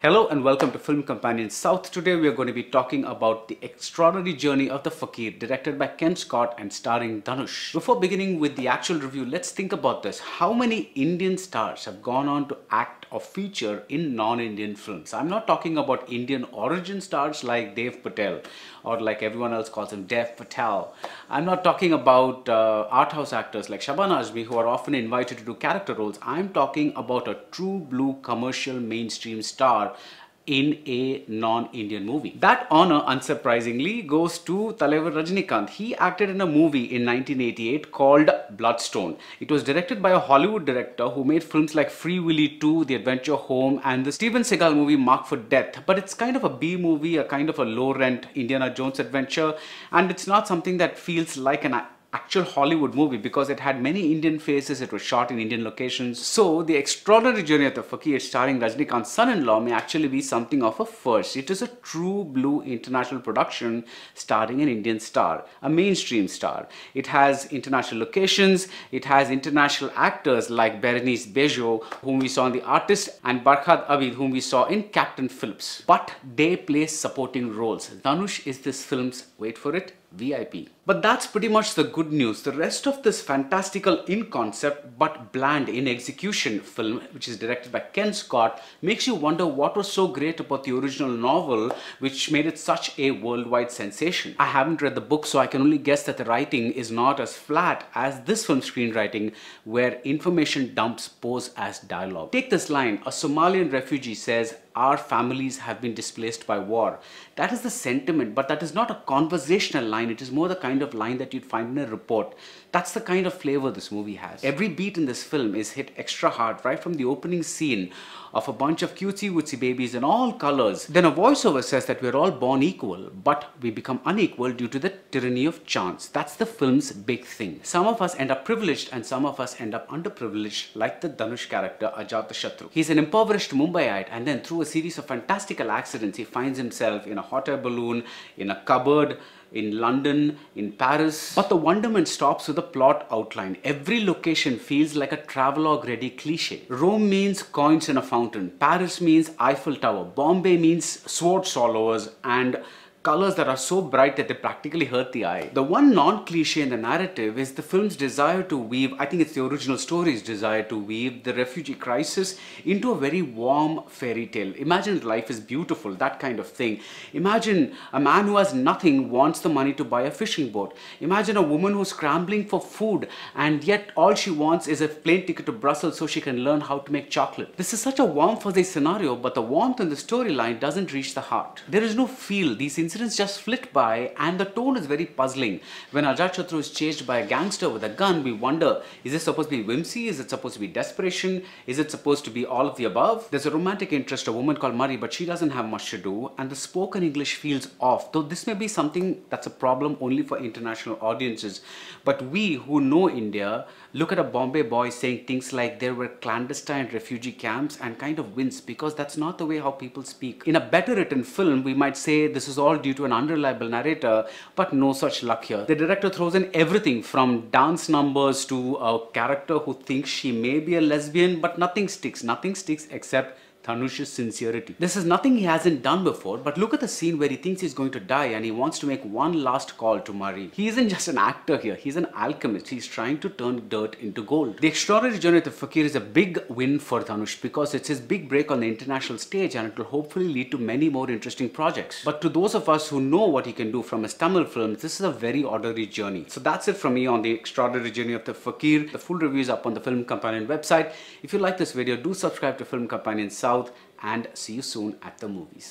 Hello and welcome to Film Companion South. Today we are going to be talking about the extraordinary journey of the Fakir, directed by Ken Scott and starring Dhanush. Before beginning with the actual review, let's think about this. How many Indian stars have gone on to act or feature in non-Indian films? I'm not talking about Indian origin stars like Dev Patel or like everyone else calls him Dev Patel. I'm not talking about art house actors like Shaban Azmi who are often invited to do character roles. I'm talking about a true blue commercial mainstream star in a non-Indian movie. That honor, unsurprisingly, goes to Talevar Rajinikanth. He acted in a movie in 1988 called Bloodstone. It was directed by a Hollywood director who made films like Free Willy 2, The Adventure Home, and the Steven Seagal movie Marked for Death. But it's kind of a B movie, a kind of a low-rent Indiana Jones adventure, and it's not something that feels like an actual Hollywood movie because it had many Indian faces, it was shot in Indian locations. So the extraordinary journey of the Fakir starring Rajinikanth's son-in-law may actually be something of a first. It is a true blue international production starring an Indian star, a mainstream star. It has international locations, it has international actors like Berenice Bejo, whom we saw in The Artist, and Barkhad Abid, whom we saw in Captain Phillips. But they play supporting roles. Dhanush is this film's, wait for it, VIP. But that's pretty much the good news. The rest of this fantastical in concept but bland in execution film, which is directed by Ken Scott, makes you wonder what was so great about the original novel which made it such a worldwide sensation. I haven't read the book, so I can only guess that the writing is not as flat as this film's screenwriting, where information dumps pose as dialogue. Take this line: a Somalian refugee says, "Our families have been displaced by war." That is the sentiment, but that is not a conversational line. It is more the kind of line that you'd find in a report. That's the kind of flavor this movie has. Every beat in this film is hit extra hard, right from the opening scene of a bunch of cutesy-wootsy babies in all colors. Then a voiceover says that we're all born equal, but we become unequal due to the tyranny of chance. That's the film's big thing. Some of us end up privileged and some of us end up underprivileged, like the Dhanush character Ajatashatru. He's an impoverished Mumbaiite, and then through a series of fantastical accidents, he finds himself in a hot air balloon, in a cupboard, in London, in Paris. But the wonderment stops with a plot outline. Every location feels like a travelogue-ready cliche. Rome means coins in a fountain. Paris means Eiffel Tower. Bombay means sword swallowers and colors that are so bright that they practically hurt the eye. The one non-cliche in the narrative is the film's desire to weave, I think it's the original story's desire to weave the refugee crisis into a very warm fairy tale. Imagine life is beautiful, that kind of thing. Imagine a man who has nothing wants the money to buy a fishing boat. Imagine a woman who's scrambling for food and yet all she wants is a plane ticket to Brussels so she can learn how to make chocolate. This is such a warm fuzzy scenario, but the warmth in the storyline doesn't reach the heart. There is no feel. These incidents just flit by, and the tone is very puzzling. When Ajatashatru is chased by a gangster with a gun, we wonder, is this supposed to be whimsy? Is it supposed to be desperation? Is it supposed to be all of the above? There's a romantic interest, a woman called Murray, but she doesn't have much to do, and the spoken English feels off. Though this may be something that's a problem only for international audiences, but we who know India look at a Bombay boy saying things like there were clandestine refugee camps and kind of wince, because that's not the way how people speak. In a better written film, we might say this is all due to an unreliable narrator, but no such luck here. The director throws in everything from dance numbers to a character who thinks she may be a lesbian, but nothing sticks. Nothing sticks except Dhanush's sincerity. This is nothing he hasn't done before, but look at the scene where he thinks he's going to die and he wants to make one last call to Murray. He isn't just an actor here, he's an alchemist. He's trying to turn dirt into gold. The extraordinary journey of the Fakir is a big win for Dhanush because it's his big break on the international stage, and it will hopefully lead to many more interesting projects. But to those of us who know what he can do from his Tamil films, this is a very ordinary journey. So that's it from me on the extraordinary journey of the Fakir. The full review is up on the Film Companion website. If you like this video, do subscribe to Film Companion South, and see you soon at the movies.